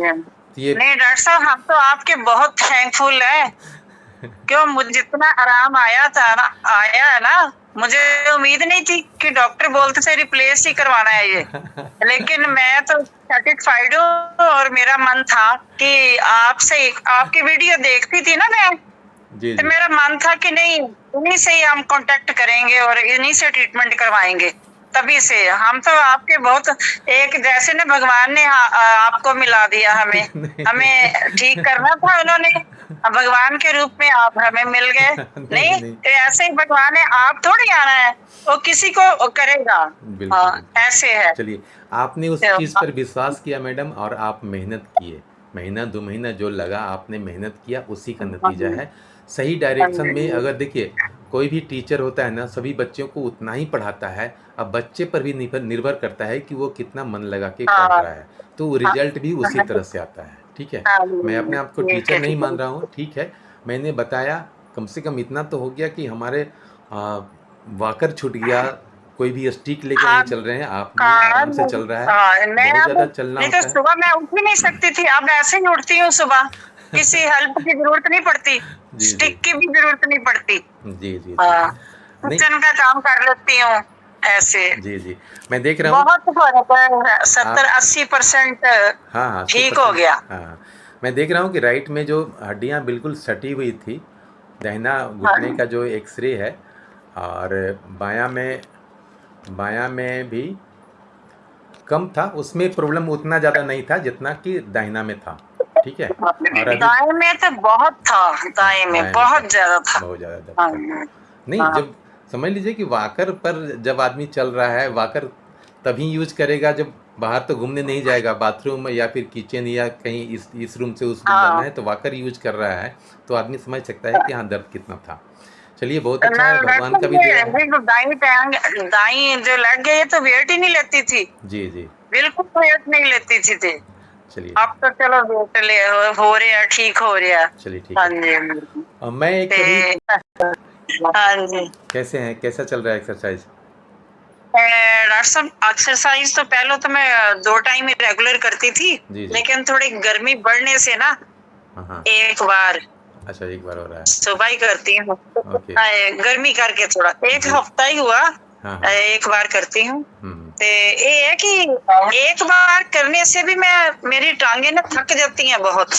हाँ। ये नहीं डॉक्टर साहब, हम तो आपके बहुत थैंकफुल हैं। क्यों, मुझे जितना आराम आया है ना, मुझे उम्मीद नहीं थी कि डॉक्टर बोलते थे रिप्लेस ही करवाना है ये। लेकिन मैं तो सेटिस्फाइड हूँ और मेरा मन था कि आपसे आपकी वीडियो देखती थी ना मैं, जी तो जी मेरा मन था कि नहीं इन्हीं से ही हम कांटेक्ट करेंगे और इन्हीं से ट्रीटमेंट करवाएंगे। तभी से हम तो आपके बहुत एक जैसे ना भगवान ने आपको मिला दिया हमें। हमें ठीक करना था उन्होंने, अब भगवान के रूप में आप हमें मिल गए। नहीं नहीं तो ऐसे ही भगवान है, आप थोड़ी आना है, वो किसी को करेगा। बिल्कुल हाँ बिल्कुल। ऐसे है। चलिए, आपने उस तो, चीज़ पर विश्वास किया मैडम, और आप मेहनत किए। महीना 2 महीना जो लगा, आपने मेहनत किया, उसी का नतीजा है। सही डायरेक्शन में अगर देखिए, कोई भी टीचर होता है ना, सभी बच्चों को उतना ही पढ़ाता है। अब बच्चे पर भी निर्भर करता है कि वो कितना मन लगा के पढ़ हाँ रहा है, तो रिजल्ट भी उसी तरह से आता है। ठीक है, मैं अपने आप को ठीक टीचर है नहीं ठीक मान है। रहा हूँ, ठीक है। मैंने बताया, कम से कम इतना तो हो गया कि हमारे आ, वाकर छूट गया। कोई भी स्टिक लेके नहीं हाँ चल रहे हैं, आप नहीं, हाँ आराम से चल रहा है। मैं बहुत अब, ज़्यादा चलना नहीं तो होता है। सुबह मैं उठ ही नहीं सकती थी, अब ऐसे ही उठती हूँ सुबह। किसी हेल्प की जरूरत नहीं पड़ती, जी जी स्टिक की भी जरूरत नहीं पड़ती। जी जी जी। हाँ, नहीं, किचन का काम कर लेती हूँ ऐसे। जी जी, मैं देख रहा हूँ बहुत फर्क है, आप। 70-80% हाँ हाँ, अस्सी ठीक हो परसेंट गया। हाँ, मैं देख रहा हूँ कि राइट में जो हड्डियाँ बिल्कुल सटी हुई थी, दाहिना घुटने हाँ का जो एक्सरे है, और बायां में भी कम था, उसमें प्रॉब्लम उतना ज़्यादा नहीं था जितना कि दाहिना में था। ठीक है, और अभी दाएं में तो बहुत था, दाएं में दाएं में था, बहुत ज्यादा था। बहुत ज़्यादा दर्द हाँ था। नहीं, हाँ जब समझ लीजिए कि वॉकर पर जब आदमी चल रहा है, वॉकर तभी यूज करेगा जब बाहर तो घूमने नहीं जाएगा, बाथरूम या फिर किचन या कहीं इस रूम से उस रूम जाना हाँ। है, तो वॉकर यूज कर रहा है, तो आदमी समझ सकता है कि हाँ, दर्द कितना था। चलिए, बहुत अच्छा ना है, भगवान का भी दया है। देखो दाई टांग, दाई जो लग गई तो वेट ही नहीं लेती थी, जी जी। बिल्कुल वेट नहीं लेती थी। चलिए, अब तो चलो वेट ले हो रहा है, ठीक हो रहा है। चलिए ठीक हाँ है। जी। मैं एक ते अभी, हाँ जी। कैसे हैं, कैसा चल रहा है एक्सरसाइज? डॉक्टर साहब एक्सरसाइज तो पहले तो मैं 2 टाइम ही रेगुलर करती थी, जी जी। लेकिन थोड़ी गर्मी बढ़ने से ना हाँ हाँ। एक बार अच्छा, एक बार हो रहा है। सुबह ही करती हूँ। ओके। गर्मी करके थोड़ा एक जी। हफ्ता ही हुआ, हाँ हाँ। एक बार करती हूँ। हम्म। ते ये है कि एक बार करने से भी मैं मेरी टांगे ना थक जाती हैं बहुत।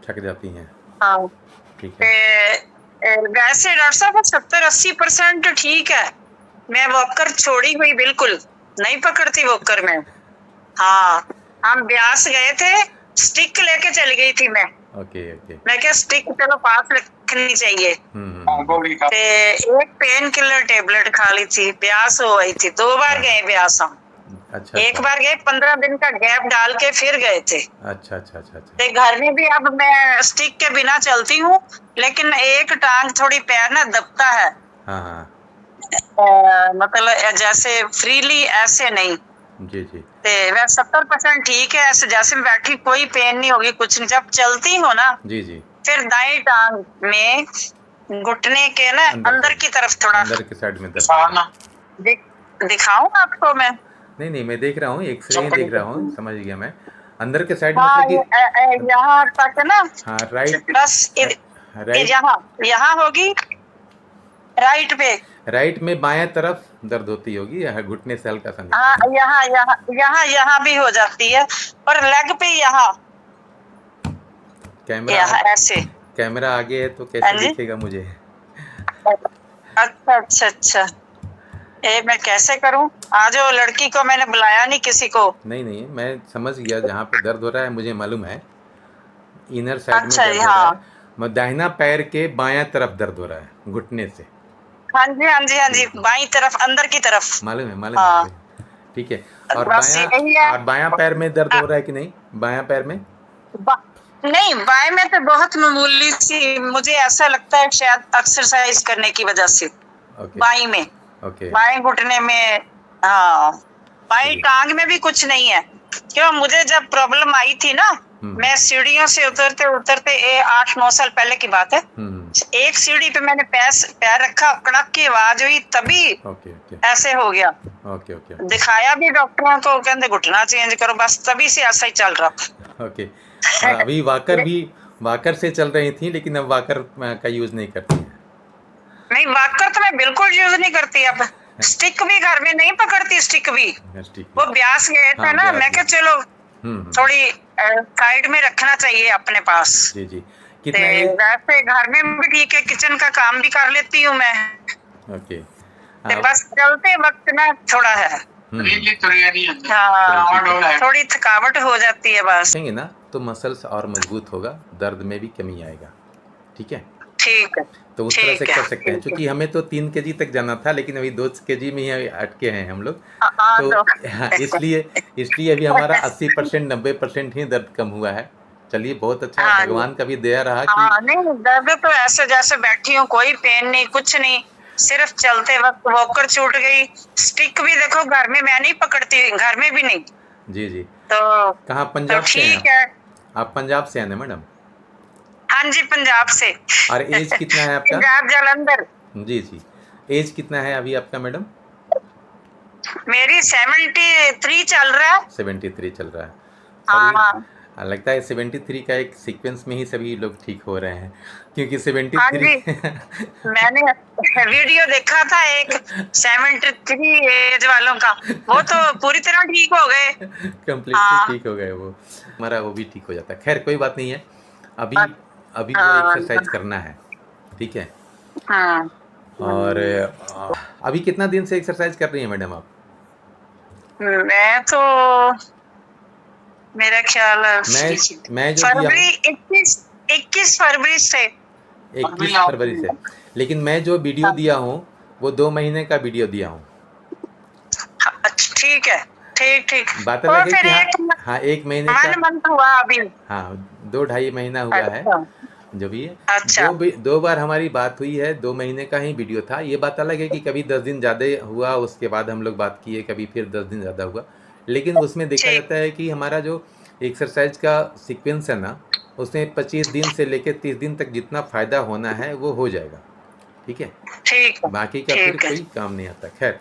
थक जाती हैं। हाँ ठीक ते है। वैसे डॉक्टर साहब 70-80% ठीक है। मैं वॉकर छोड़ी हुई बिल्कुल नहीं पकड़ती वॉकर में। हाँ, हम ब्यास गए थे, स्टिक लेके चली गई थी मैं। Okay okay. मैं क्या स्टिक चलो पास रखनी चाहिए। ते एक पेन किलर टेबलेट खा ली थी, ब्यास हो गई थी, 2 बार हाँ गए हाँ। ब्यास हम। अच्छा एक अच्छा। बार गए 15 दिन का गैप डाल के फिर गए थे। अच्छा अच्छा अच्छा अच्छा। ते घर में भी अब मैं स्टिक के बिना चलती हूँ, लेकिन एक टांग थोड़ी पैर ना दबता है। हाँ हाँ। मतलब जैसे फ्रीली ऐसे नहीं। जी जी। ते वह 70% ठीक है, ऐसे जैसे मैं बैठी कोई पेन नहीं होगी, कुछ नहीं। जब चलती हूँ ना, जी जी। फिर दाई टांग में घुटने के ना अंदर अंदर साइड, की तरफ थोड़ा अंदर के साइड में दर्द होता है। दिखाऊं आपको मैं। नहीं नहीं, मैं देख रहा हूँ, एक्सरे ही देख रहा हूँ, समझ गया मैं। अंदर के साइड हाँ मतलब कि, यहाँ तक ना, हाँ राइट। बस राइट। यहाँ यहाँ होगी राइट पे। राइट में बाएं तरफ दर्द होती होगी, या घुटने से हल्का सा हाँ नीचे? यहाँ यहाँ यहाँ यहाँ भी हो जाती है, पर लेग पे यहाँ कैमरा यहाँ ऐसे। कैमरा आगे है तो हाँ कैसे जी। दिखेगा मुझे? अच्छा अच्छा अच्छा, ये मैं कैसे करूं? आज वो लड़की को मैंने बुलाया नहीं किसी को। नहीं नहीं, मैं समझ गया, जहाँ पे दर्द हो रहा है मुझे मालूम है, इनर साइड में अच्छा जी दर्द हो रहा हाँ। है। दाहिना पैर के बायां तरफ दर्द हो रहा है, घुटने से। हाँ जी हाँ जी हाँ जी, बिल्कुल, बाई तरफ अंदर की तरफ। मालूम है, मालूम है हाँ मुझे। ठीक है। और बस बायां, यही है। और बायां पैर में दर्द अ, हो रहा है कि नहीं, बायां पैर में? बा- नहीं बाएं में तो बहुत मामूली सी, मुझे ऐसा लगता है शायद एक्सरसाइज करने की वजह से। ओके बाई में, ओके। बाएं घुटने में। हाँ, बाई चलिए। टांग में भी कुछ नहीं है। क्यों, मुझे जब प्रॉब्लम आई थी ना, हम्म मैं सीढ़ियों से उतरते उतरते 8-9 साल पहले की बात है, हम्म एक सीढ़ी पे मैंने पैर रखा, कड़क की आवाज हुई, तभी ओके ओके ऐसे हो गया। ओके ओके दिखाया भी डॉक्टरों को, कहते घुटना चेंज करो, बस तभी से ऐसा ही चल रहा। ओके। अभी वाकर से चल रही थी, लेकिन अब वाकर का यूज नहीं करती हैं। नहीं, वॉकर तो मैं बिल्कुल यूज नहीं करती अब। स्टिक भी घर में नहीं पकड़ती, स्टिक भी। ठीक वो ब्यास गए थे हाँ, ना, ब्यास मैं क्या गए। चलो हम्म। थोड़ी साइड में रखना चाहिए अपने पास। जी जी। ते कितना एज? वैसे घर में भी ठीक है, किचन का काम भी कर लेती हूँ मैं। ओके। ते बस चलते वक्त ना थोड़ा है, हाँ, थोड़ी थकावट हो जाती है बस। देखेंगे ना तो मसल्स और मजबूत होगा, दर्द में भी कमी आएगा। ठीक है, ठीक है, तो उस तरह से ठीक है, कर सकते हैं। ठीक है। क्योंकि हमें तो 3 केजी तक जाना था, लेकिन अभी 2 केजी में ही अटके हैं हम लोग। हाँ, तो तो हाँ, इसलिए अभी हमारा 80% 90% ही दर्द कम हुआ है। चलिए, बहुत अच्छा, हाँ जी, भगवान का भी दया रहा कि हाँ, नहीं दर्द तो ऐसे जैसे बैठी हूँ, कोई पेन नहीं, कुछ नहीं, सिर्फ चलते वक्त वॉकर छूट गई। स्टिक भी देखो घर में मैं नहीं पकड़ती, घर में भी नहीं। जी जी। तो कहाँ, पंजाब से हैं ठीक है। आप पंजाब से हैं ना मैडम? हाँ जी, पंजाब से। और एज कितना है आपका? पंजाब जालंधर। जी जी। एज कितना है अभी आपका मैडम? मेरी 73 चल रहा है। 73 चल रहा है। हाँ, सभी लगता है 73 का एक सीक्वेंस में ही सभी लोग ठीक हो रहे हैं, क्योंकि हाँ 73 जी, मैंने वीडियो देखा था एक 73 एज वालों का, वो तो पूरी तरह ठीक हो गए। कंप्लीटली हाँ, ठीक हो गए वो। हमारा वो भी ठीक हो जाता है। खैर, कोई बात नहीं है। अभी हाँ, अभी वो एक्सरसाइज करना है, ठीक है। हाँ, और अभी कितना दिन से एक्सरसाइज कर रही हैं मैडम आप? मैं तो मेरा ख्याल मैं जो दिया फरवरी हूँ 21 फरवरी से। 21 फरवरी से, लेकिन मैं जो वीडियो दिया हूँ वो 2 महीने का वीडियो दिया हूँ। अच्छा, ठीक है, ठीक ठीक। बात और अलग है फिर कि हाँ 1 महीने का, 1 मंथ हुआ अभी। हाँ 2 ढाई महीना हुआ है अच्छा, जो भी है। अच्छा, 2 बार हमारी बात हुई है, 2 महीने का ही वीडियो था। ये बात अलग है कि कभी 10 दिन ज़्यादा हुआ, उसके बाद हम लोग बात किए, कभी फिर 10 दिन ज़्यादा हुआ। लेकिन उसमें देखा ठीक, जाता है कि हमारा जो एक्सरसाइज का सीक्वेंस है ना, उसमें 25 दिन से लेकर 30 दिन तक जितना फ़ायदा होना है वो हो जाएगा। ठीक है, ठीक है, बाकी का फिर ठीक है। कोई काम नहीं आता। खैर,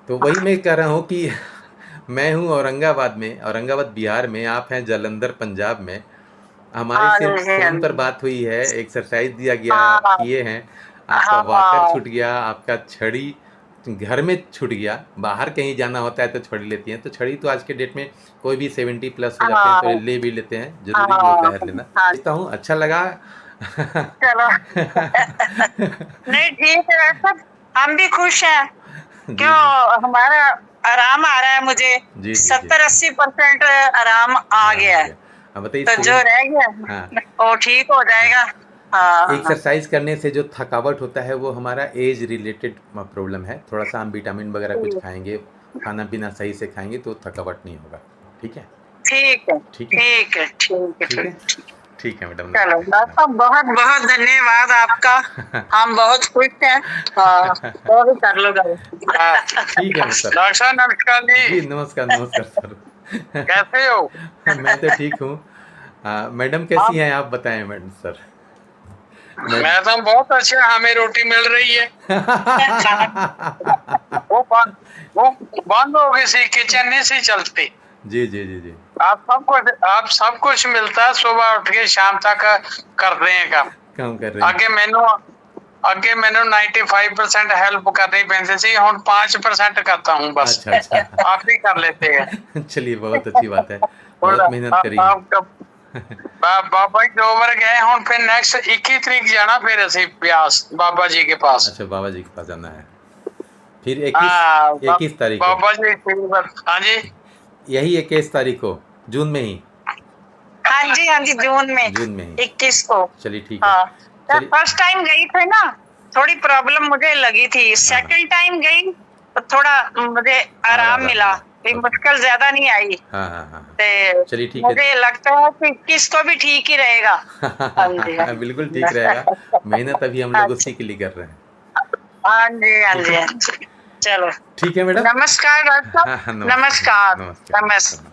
तो वही मैं कह रहा हूँ कि मैं हूँ औरंगाबाद में, औरंगाबाद बिहार में, आप हैं जालंधर पंजाब में। हमारे हाँ सिर्फ जी, हाँ फ़ोन पर जी। बात हुई है, एक्सरसाइज दिया गया, हाँ, किए हैं। आपका वॉकर हाँ, छूट गया, आपका छड़ी घर में छूट गया। बाहर कहीं जाना होता है तो छड़ी लेती हैं। तो छड़ी तो आज के डेट में कोई भी 70 प्लस हो जाते हैं तो हाँ, ले भी लेते हैं, ज़रूरी भी होता हाँ, है लेना। हाँ, सोचता हूँ अच्छा लगा। चलो। नहीं, ठीक है, सब हम भी खुश हैं, जी क्यों जी हमारा आराम आ रहा है मुझे। जी जी जी। 70-80% आराम आ आराम गया आ है, गया। अब बताइए, तो जो रह गया हाँ वो ठीक हो हाँ, जाएगा। हाँ, एक्सरसाइज करने से जो थकावट होता है वो हमारा एज रिलेटेड प्रॉब्लम है। थोड़ा सा हम विटामिन वगैरह कुछ खाएंगे, खाना पीना सही से खाएंगे तो थकावट नहीं होगा। ठीक है, ठीक है, ठीक है, ठीक है, ठीक है, ठीक है, ठीक। ठीक है मैडम, चलो नमस्ते। डॉक्टर साहब, बहुत बहुत धन्यवाद आपका। हम बहुत खुश हैं। हाँ, वो भी कर लो गल। ठीक है सर। डॉक्टर साहब नमस्कार जी जी, नमस्कार, नमस्कार सर। कैसे हो? मैं तो ठीक हूँ। मैडम कैसी हैं आप, बताएं मैडम सर। मैं तो बहुत अच्छा, हमें रोटी मिल रही है। वो बंद वो बंद हो गई सी, किचन नहीं सी चलती। जी जी जी जी। आप सब कुछ मिलता है, सुबह उठ के शाम तक करते हैं काम। काम कर रहे हैं। ਅੱਗੇ ਮੈਨੂੰ 95% हेल्प करनी पैंती सी, हुण 5% करता हूँ बस। अच्छा अच्छा। आप ही कर लेते हैं। चलिए, बहुत अच्छी बात है, बहुत मेहनत करी है। बाबा जी 2 बार गए, हुण फिर नेक्स्ट 21 तरीक जाना, फिर ਅਸੀਂ ब्यास बाबा जी के पास। अच्छा, बाबा जी के पास जाना है फिर हाँ, 21 तारीख को। बाबा जी। हाँ जी, यही 21 तारीख को, जून में ही। हाँ जी, हाँ जी, जून में जून में ही। 21 को। चलिए ठीक है। हाँ, चलिए, फर्स्ट टाइम गई थी ना, थोड़ी प्रॉब्लम मुझे लगी थी। सेकंड टाइम गई तो थोड़ा मुझे आराम मिला, मुश्किल ज्यादा नहीं आई। हाँ हाँ हाँ। ते चलिए ठीक है। मुझे लगता है कि 21 को भी ठीक ही रहेगा। हाँ जी, हाँ जी। बिल्कुल ठीक रहेगा। मेहनत अभी हम लोग उसी के लिए कर रहे हैं। हाँ जी, हाँ ठीक जी, है, हाँ जी। चलो, ठीक है मैडम। नमस्कार डॉक्टर साहब। हाँ, नमस्कार नमस्कार, नमस्कार। नमस्कार।